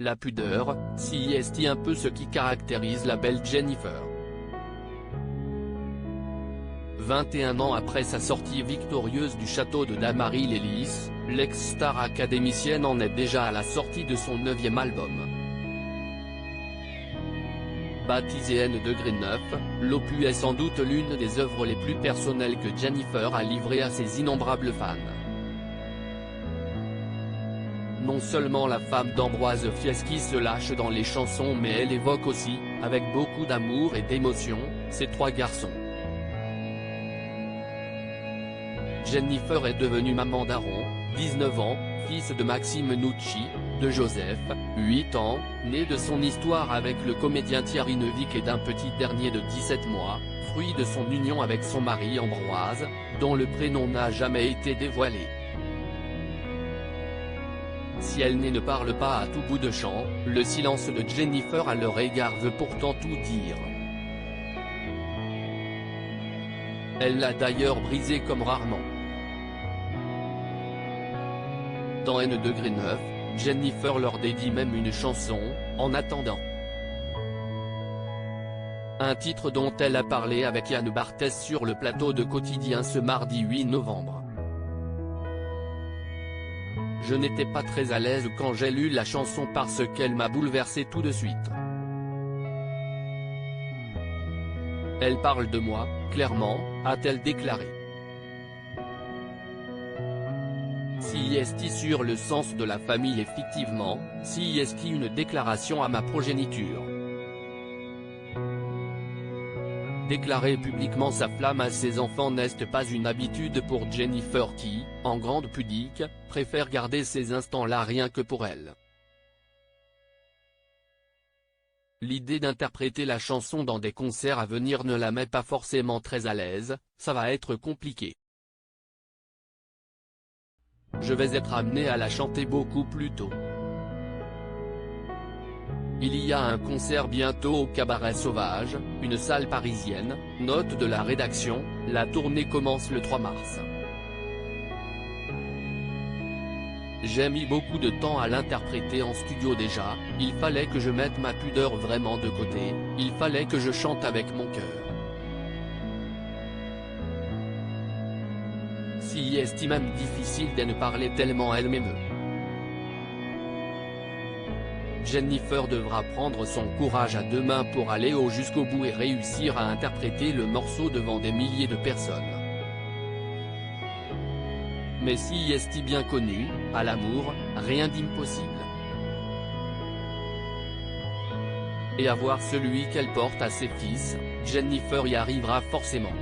la pudeur, si est un peu ce qui caractérise la belle Jennifer. 21 ans après sa sortie victorieuse du château de Damary-les-Lys, l'ex-star académicienne en est déjà à la sortie de son 9e album. Baptisé N-9, l'opus est sans doute l'une des œuvres les plus personnelles que Jennifer a livrées à ses innombrables fans. Non seulement la femme d'Ambroise Fieschi se lâche dans les chansons, mais elle évoque aussi, avec beaucoup d'amour et d'émotion, ses 3 garçons. Jennifer est devenue maman d'Aaron, 19 ans, fils de Maxime Nucci, de Joseph, 8 ans, né de son histoire avec le comédien Thierry Neuvik, et d'un petit dernier de 17 mois, fruit de son union avec son mari Ambroise, dont le prénom n'a jamais été dévoilé. Si elle ne parle pas à tout bout de champ, le silence de Jennifer à leur égard veut pourtant tout dire. Elle l'a d'ailleurs brisé comme rarement. Dans N-9, Jennifer leur dédie même une chanson, En attendant. Un titre dont elle a parlé avec Yann Barthès sur le plateau de Quotidien ce mardi 8 novembre. Je n'étais pas très à l'aise quand j'ai lu la chanson parce qu'elle m'a bouleversé tout de suite. Elle parle de moi, clairement, a-t-elle déclaré. Si est sur le sens de la famille, effectivement, si est une déclaration à ma progéniture. Déclarer publiquement sa flamme à ses enfants n'est pas une habitude pour Jennifer qui, en grande pudique, préfère garder ces instants-là rien que pour elle. L'idée d'interpréter la chanson dans des concerts à venir ne la met pas forcément très à l'aise, ça va être compliqué. Je vais être amené à la chanter beaucoup plus tôt. Il y a un concert bientôt au Cabaret Sauvage, une salle parisienne, note de la rédaction, la tournée commence le 3 mars. J'ai mis beaucoup de temps à l'interpréter en studio déjà, il fallait que je mette ma pudeur vraiment de côté, il fallait que je chante avec mon cœur. Si est même difficile de ne parler tellement elle m'émeut. Jennifer devra prendre son courage à 2 mains pour aller jusqu'au bout et réussir à interpréter le morceau devant des milliers de personnes. Mais si est bien connu, à l'amour, rien d'impossible. Et à voir celui qu'elle porte à ses fils, Jennifer y arrivera forcément.